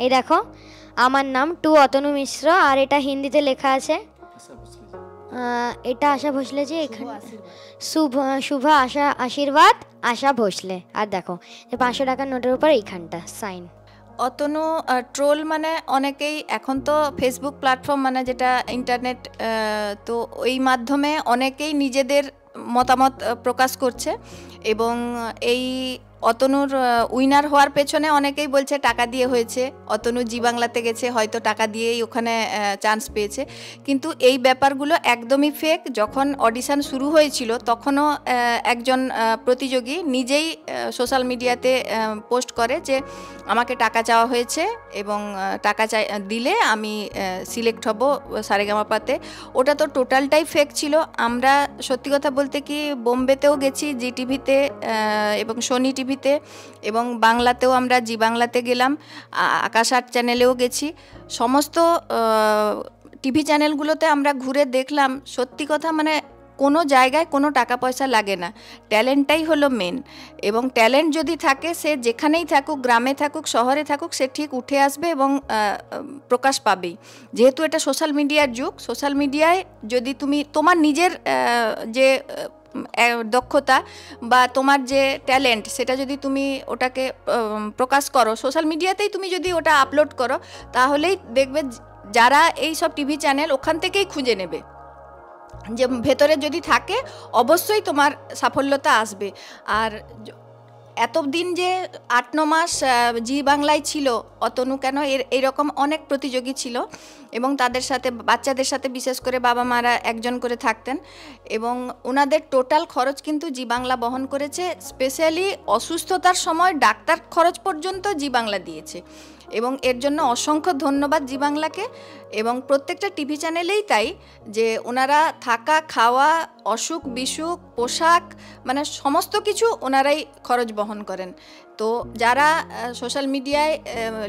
এই দেখো আমার নাম টু অতনু মিশ্র, আর এটা হিন্দিতে লেখা আছে, এটা আশা ভোসলে, যে এখানে শুভ আশা আশীর্বাদ আশা ভোসলে, আর দেখো 500 টাকার নোটের উপর এইখানটা সাইন। অতনু ট্রোল মানে অনেকেই এখন তো ফেসবুক প্ল্যাটফর্ম মানে যেটা ইন্টারনেট, তো ওই মাধ্যমে অনেকেই নিজেদের মতামত প্রকাশ করছে, এবং এই অতনুর উইনার হওয়ার পেছনে অনেকেই বলছে টাকা দিয়ে হয়েছে, অতনু জি বাংলাতে গেছে হয়তো টাকা দিয়েই ওখানে চান্স পেয়েছে, কিন্তু এই ব্যাপারগুলো একদমই ফেক। যখন অডিশন শুরু হয়েছিল তখনও একজন প্রতিযোগী নিজেই সোশ্যাল মিডিয়াতে পোস্ট করে যে আমাকে টাকা চাওয়া হয়েছে এবং টাকা দিলে আমি সিলেক্ট হব সারেগামাপাতে। ওটা তো টোটালটাই ফেক ছিল। আমরা সত্যি কথা বলতে কি বোম্বেতেও গেছি জি টিভিতে এবং সোনি টিভিতে, এবং বাংলাতেও আমরা জি বাংলাতে গেলাম, আকাশ আট চ্যানেলেও গেছি, সমস্ত টিভি চ্যানেলগুলোতে আমরা ঘুরে দেখলাম। সত্যি কথা মানে কোনো জায়গায় কোনো টাকা পয়সা লাগে না, ট্যালেন্টটাই হলো মেন, এবং ট্যালেন্ট যদি থাকে সে যেখানেই থাকুক, গ্রামে থাকুক শহরে থাকুক, সে ঠিক উঠে আসবে এবং প্রকাশ পাবেই। যেহেতু এটা সোশ্যাল মিডিয়ার যুগ, সোশ্যাল মিডিয়ায় যদি তুমি তোমার নিজের যে দক্ষতা বা তোমার যে ট্যালেন্ট সেটা যদি তুমি ওটাকে প্রকাশ করো, সোশ্যাল মিডিয়াতেই তুমি যদি ওটা আপলোড করো, তাহলেই দেখবে যারা এই সব টিভি চ্যানেল ওখান থেকেই খুঁজে নেবে, যে ভেতরে যদি থাকে অবশ্যই তোমার সাফল্যতা আসবে। আর এতদিন যে 8-9 মাস জি বাংলায় ছিল অতনু, কেন এইরকম অনেক প্রতিযোগী ছিল, এবং তাদের সাথে বাচ্চাদের সাথে বিশেষ করে বাবা মারা একজন করে থাকতেন, এবং ওনাদের টোটাল খরচ কিন্তু জি বাংলা বহন করেছে। স্পেশালি অসুস্থতার সময় ডাক্তার খরচ পর্যন্ত জি বাংলা দিয়েছে, এবং এর জন্য অসংখ্য ধন্যবাদ জি বাংলাকে, এবং প্রত্যেকটা টিভি চ্যানেলেই তাই, যে ওনারা থাকা খাওয়া অসুখ বিসুখ পোশাক মানে সমস্ত কিছু ওনারাই খরচ বহন করেন। তো যারা সোশ্যাল মিডিয়ায়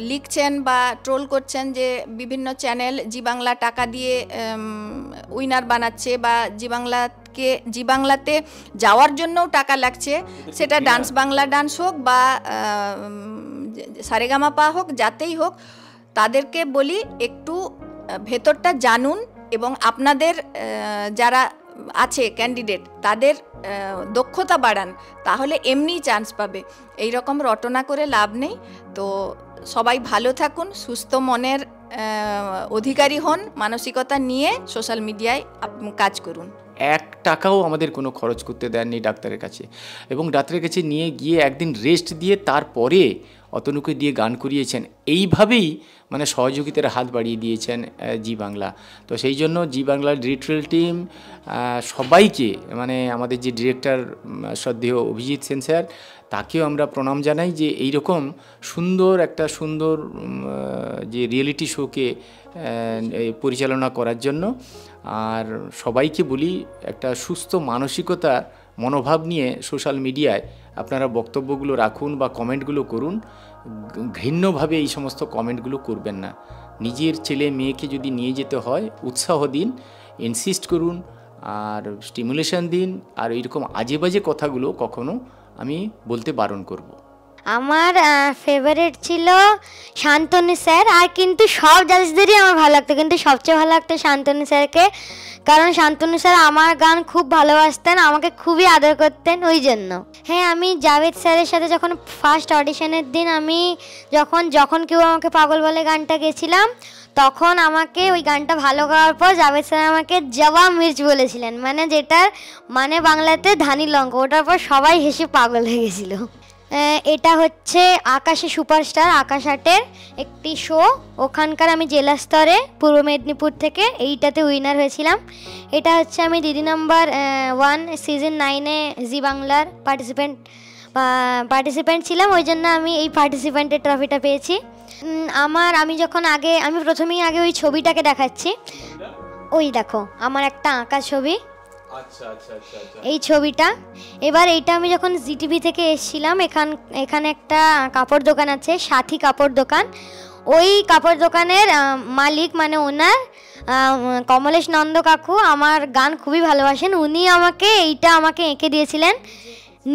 লিখছেন বা ট্রোল করছেন যে বিভিন্ন চ্যানেল জি বাংলা টাকা দিয়ে উইনার বানাচ্ছে বা জি বাংলাতে যাওয়ার জন্যও টাকা লাগছে, সেটা ডান্স বাংলা ডান্স হোক বা সারেগামাপা হোক, যাতেই হোক, তাদেরকে বলি একটু ভেতরটা জানুন এবং আপনাদের যারা আছে ক্যান্ডিডেট তাদের দক্ষতা বাড়ান, তাহলে এমনিই চান্স পাবে। এই রকম রটনা করে লাভ নেই। তো সবাই ভালো থাকুন, সুস্থ মনের অধিকারী হন, মানসিকতা নিয়ে সোশ্যাল মিডিয়ায় কাজ করুন। 1 টাকাও আমাদের কোনো খরচ করতে দেননি ডাক্তারের কাছে, এবং ডাক্তারের কাছে নিয়ে গিয়ে একদিন রেস্ট দিয়ে তারপরে অতনুকে দিয়ে গান করিয়েছেন। এইভাবেই মানে সহযোগিতার হাত বাড়িয়ে দিয়েছেন জি বাংলা। তো সেই জন্য জি বাংলার ডিরেক্টরিয়াল টিম সবাইকে, মানে আমাদের যে ডিরেক্টর শ্রদ্ধেয় অভিজিৎ সেন স্যার, তাকেও আমরা প্রণাম জানাই যে এইরকম সুন্দর যে রিয়েলিটি শোকে পরিচালনা করার জন্য। আর সবাইকে বলি একটা সুস্থ মানসিকতা মনোভাব নিয়ে সোশ্যাল মিডিয়ায় আপনারা বক্তব্যগুলো রাখুন বা কমেন্টগুলো করুন। ঘৃণ্যভাবে এই সমস্ত কমেন্টগুলো করবেন না। নিজের ছেলে মেয়েকে যদি নিয়ে যেতে হয় উৎসাহ দিন, ইনসিস্ট করুন আর স্টিমুলেশন দিন। আর এইরকম আজে বাজে কথাগুলো কখনো আমি বলতে বারণ করব। আমার ফেভারিট ছিল শান্তনু স্যার, আর কিন্তু সব জাজদেরই আমার ভালো লাগতো, কিন্তু সবচেয়ে ভালো লাগতো শান্তনু স্যারকে, কারণ শান্তনু স্যার আমার গান খুব ভালোবাসতেন, আমাকে খুবই আদর করতেন ওই জন্য। হ্যাঁ, আমি জাভেদ স্যারের সাথে যখন ফার্স্ট অডিশনের দিন আমি যখন কেউ আমাকে পাগল বলে গানটা গেছিলাম, তখন আমাকে ওই গানটা ভালো গাওয়ার পর জাভেদ স্যার আমাকে জবা মির্চ বলেছিলেন, মানে যেটার মানে বাংলাতে ধানি লঙ্কা। ওটার পর সবাই হেসে পাগল হয়ে গেছিলো। এটা হচ্ছে আকাশে সুপারস্টার, আকাশ আটের একটি শো। ওখানকার আমি জেলা স্তরে পূর্ব মেদিনীপুর থেকে এইটাতে উইনার হয়েছিলাম। এটা হচ্ছে আমি দিদি নাম্বার 1 সিজন 9-এ জি বাংলার পার্টিসিপেন্ট ছিলাম, ওই জন্য আমি এই পার্টিসিপেন্টের ট্রফিটা পেয়েছি। আমি প্রথমেই ওই ছবিটাকে দেখাচ্ছি। ওই দেখো আমার একটা আঁকা ছবি, এই ছবিটা। এবার এইটা আমি যখন জিটিভি থেকে এসেছিলাম, এখানে একটা কাপড় দোকান আছে, সাথী কাপড় দোকান। ওই কাপড় দোকানের মালিক মানে ওনার কমলেশ নন্দ কাকু আমার গান খুবই ভালোবাসেন। উনি আমাকে এঁকে দিয়েছিলেন,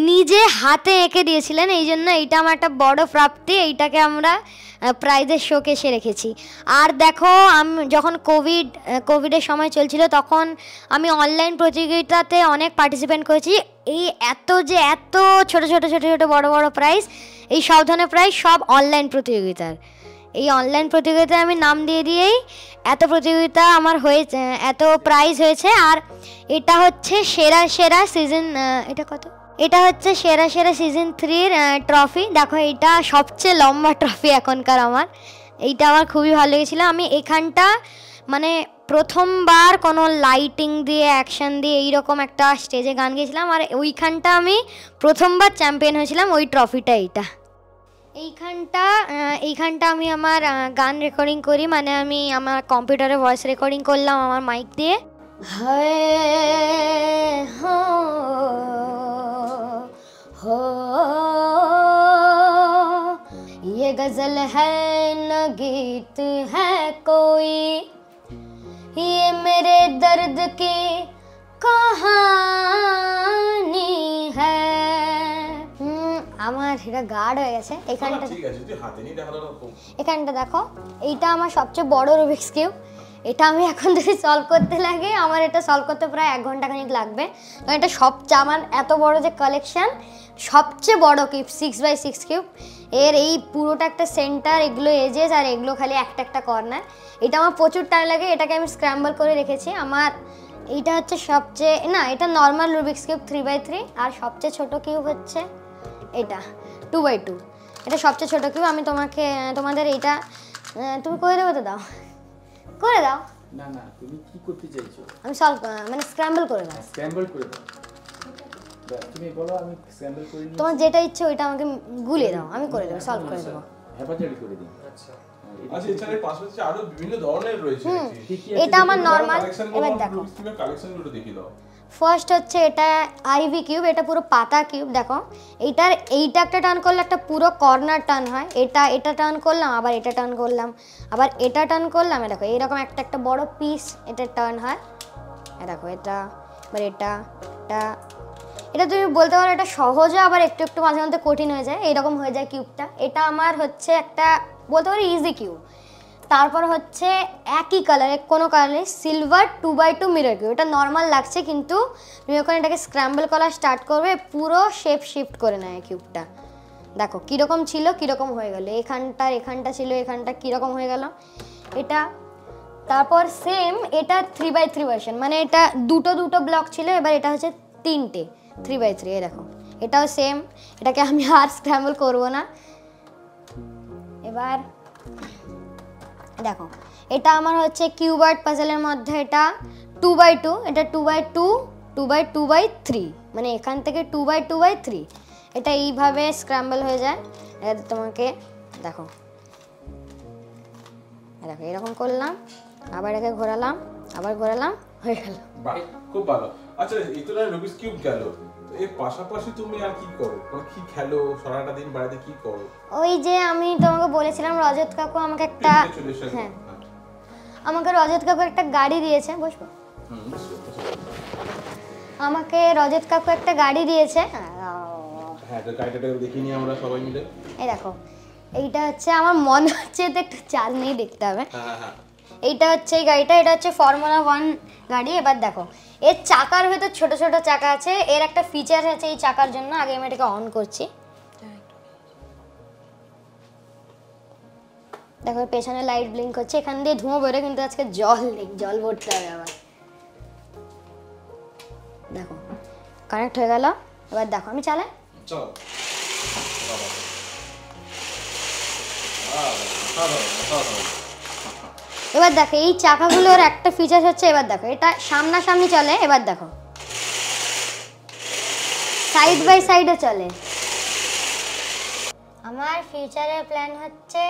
নিজে হাতে এঁকে দিয়েছিলেন। এই জন্য এইটা আমার একটা বড় প্রাপ্তি। এইটাকে আমরা প্রাইজের শোকেসে রেখেছি। আর দেখো, আমি যখন কোভিডের সময় চলছিল, তখন আমি অনলাইন প্রতিযোগিতাতে অনেক পার্টিসিপেন্ট করেছি। এই এত ছোট বড় প্রাইজ, এই সব ধরনের প্রাইজ সব অনলাইন প্রতিযোগিতার। এই অনলাইন প্রতিযোগিতায় আমি নাম দিয়েই এত প্রতিযোগিতা আমার হয়েছে, এত প্রাইজ হয়েছে। আর এটা হচ্ছে সেরা সিজন, এটা হচ্ছে সেরা সিজন 3-র ট্রফি। দেখো, এইটা সবচেয়ে লম্বা ট্রফি এখনকার আমার। এইটা আমার খুবই ভালো লেগেছিলো। আমি এখানটা মানে প্রথমবার কোনো লাইটিং দিয়ে অ্যাকশন দিয়ে এইরকম একটা স্টেজে গান গেয়েছিলাম, আর ওইখানটা আমি প্রথমবার চ্যাম্পিয়ন হয়েছিলাম। ওই ট্রফিটা এইখানটা আমি আমার গান রেকর্ডিং করি, মানে আমি আমার কম্পিউটারে ভয়েস রেকর্ডিং করলাম আমার মাইক দিয়ে। ये गजल है न गीत है कोई, ये मेरे दर्द की कहानी है। আমার এটা গাঢ় হয়ে গেছে। এখানটা দেখো, এইটা আমার সবচেয়ে বড় রুবিক্স কিউব। এটা আমি এখন যদি সলভ করতে লাগে, আমার এটা সলভ করতে প্রায় 1 ঘন্টা খানিক লাগবে, কারণ এটা সবচেয়ে আমার এত বড় যে কালেকশন, সবচেয়ে বড় কিউব 6x6 কিউব। এই পুরোটা একটা সেন্টার, এগুলো এজেস, আর এগুলো খালি একটা কর্নার। এটা আমার প্রচুর টাইম লাগে, এটাকে আমি স্ক্র্যাম্বল করে রেখেছি। আমার এইটা হচ্ছে এটা নর্মাল রুবিক্স কিউব 3x3, আর সবচেয়ে ছোট কিউব হচ্ছে এটা 2x2। এটা সবচেয়ে ছোট কিউব। আমি তোমাদের এইটা তুমি করে দেবো তো? করে দাও। না, তুমি কি করতে চাইছো? আমি মানে স্ক্র্যাম্বল করে দাও। তুমি বলো, আমি স্ক্র্যাম্বল করে নিই। তোমার যেটা ইচ্ছে ওইটা আমাকে গুলিয়ে দাও, আমি করে দেবো, সলভ করে দেবো। হ্যাপাজারি করে দিই। আচ্ছা, এছাড়া পাশাপাশি আরো বিভিন্ন ধরনের রয়েছে। এটা আমার নরমাল। এবার দেখো কালেকশনগুলো দেখিয়ে দাও। ফার্স্ট হচ্ছে এটা আইভি কিউব, এটা পুরো পাতা কিউব। দেখো এইটা একটা টার্ন করলে একটা পুরো কর্নার টার্ন হয়, এটা টার্ন করলাম, আবার এটা টার্ন করলাম, আবার এটা টার্ন করলাম। দেখো এইরকম একটা বড় পিস এটা টার্ন হয়। দেখো এটা, আবার এটা তুমি বলতে পারো এটা সহজে, আবার একটু একটু মাঝে মধ্যে কঠিন হয়ে যায়, এইরকম হয়ে যায় কিউবটা। এটা আমার হচ্ছে একটা বলতে পারি ইজি কিউব। তারপর হচ্ছে একই কালারে, কোনো কালারে সিলভার 2x2 মিরর কিউব। এটা নর্মাল লাগছে, কিন্তু তুমি যখন এটাকে স্ক্র্যাম্বল করা স্টার্ট করবে পুরো শেপ শিফট করে নেয় কিউবটা। দেখো কীরকম ছিল কীরকম হয়ে গেল, এখানটা ছিল এখানটা কীরকম হয়ে গেল এটা। তারপর সেম এটা 3x3 ভার্সন, মানে এটা দুটো ব্লক ছিল, এবার এটা হচ্ছে 3টে 3x3। এই দেখো এটাও সেম, এটাকে আমি আর স্ক্র্যাম্বল করবো না। এবার দেখো এটা আমার হচ্ছে কিউবার্ড পাজলের মধ্যে এটা 2x2, এটা 2x2 2x2x3, মানে এখান থেকে 2x2x3 এটা এইভাবে স্ক্র্যাম্বল হয়ে যায়। তোমাকে দেখো এরকম করলাম, আবার এটাকে ঘোরালাম, আবার ঘোরালাম, হয়ে গেল। খুব ভালো। আচ্ছা এই তো রুবিক্স কিউব গেল, এর পাশাপাশি তুমি আর কি করো, মানে কি খেলো সারাটা দিন, বাড়িতে কি করো? ওই যে আমি তোমাকে বলেছিলাম রজত কাকু আমাকে একটা, হ্যাঁ আমাকে রজত কাকু একটা গাড়ি দিয়েছে, বুঝবো আমাকে রজত কাকু একটা গাড়ি দিয়েছে। হ্যাঁ তো গাড়িটা দেখিনি আমরা সবাই মিলে। এই দেখো এইটা হচ্ছে আমার মনে হচ্ছে তো একটু চাল নেই, দেখতে হবে। হ্যাঁ এইটা হচ্ছে এই গাড়িটা, এটা হচ্ছে ফর্মুলা 1 গাড়ি। এবার দেখো এর চাকার ভেতর ছোট ছোট চাকা আছে, এর একটা ফিচার আছে এই চাকার জন্য। আগে আমি এটাকে অন করছি, দেখো পেছনে লাইট ব্লিঙ্ক করছে, এখান দিয়ে ধোঁয়া বেরোয়, কিন্তু আজকে জল নেই, জল ভরতে হবে আবার। দেখো কানেক্ট হয়ে গেল। এবার দেখো আমি চালাই, চলো। এবার দেখো এই চাকাগুলোর একটা ফিচার হচ্ছে, এবার দেখো এটা সামনাসামনি চলে, এবার দেখো সাইড বাই সাইডে চলে। আমার ফিউচারের প্ল্যান হচ্ছে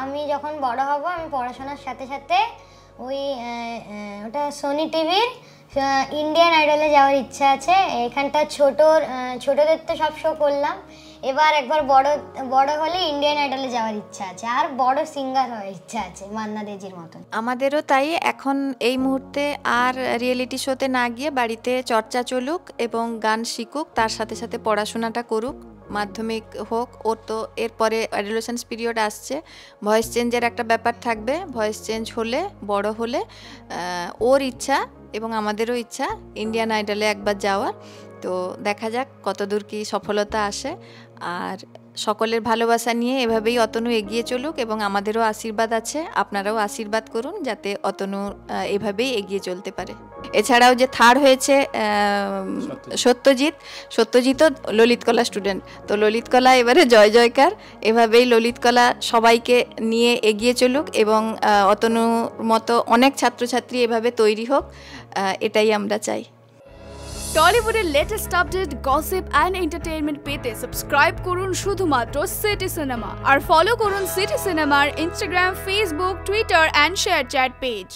আমি যখন বড় হব, আমি পড়াশোনার সাথে সাথে ওই ওটা সোনি টিভির ইন্ডিয়ান আইডলে যাওয়ার ইচ্ছা আছে। এখানটা ছোটদের তো সব শো করলাম, এবার একবার বড় হলে ইন্ডিয়ান আইডলে যাওয়ার ইচ্ছা আছে, আর বড় সিঙ্গার হওয়ার ইচ্ছা আছে মান্না দেজির মতন। আমাদেরও তাই। এখন এই মুহূর্তে আর রিয়েলিটি শোতে না গিয়ে বাড়িতে চর্চা চলুক এবং গান শিখুক, তার সাথে সাথে পড়াশোনাটা করুক। মাধ্যমিক হোক, ওর তো এরপরে অ্যাডোলেসেন্স পিরিয়ড আসছে, ভয়েস চেঞ্জের একটা ব্যাপার থাকবে। ভয়েস চেঞ্জ হলে, বড় হলে ওর ইচ্ছা এবং আমাদেরও ইচ্ছা ইন্ডিয়ান আইডলে একবার যাওয়ার। তো দেখা যাক কতদূর কি সফলতা আসে। আর সকলের ভালোবাসা নিয়ে এভাবেই অতনু এগিয়ে চলুক, এবং আমাদেরও আশীর্বাদ আছে, আপনারাও আশীর্বাদ করুন যাতে অতনু এভাবেই এগিয়ে চলতে পারে। এছাড়াও যে থার্ড হয়েছে সত্যজিৎও ললিতকলা স্টুডেন্ট, তো ললিতকলা এবারে জয় জয়কার। এভাবেই ললিতকলা সবাইকে নিয়ে এগিয়ে চলুক এবং অতনুর মতো অনেক ছাত্রছাত্রী এভাবে তৈরি হোক, এটাই আমরা চাই। টলিউডের latest update, gossip and entertainment পেতে সাবস্ক্রাইব করুন শুধুমাত্র সিটি সিনেমা, আর ফলো করুন সিটি সিনেমার Instagram, Facebook, Twitter and share chat page.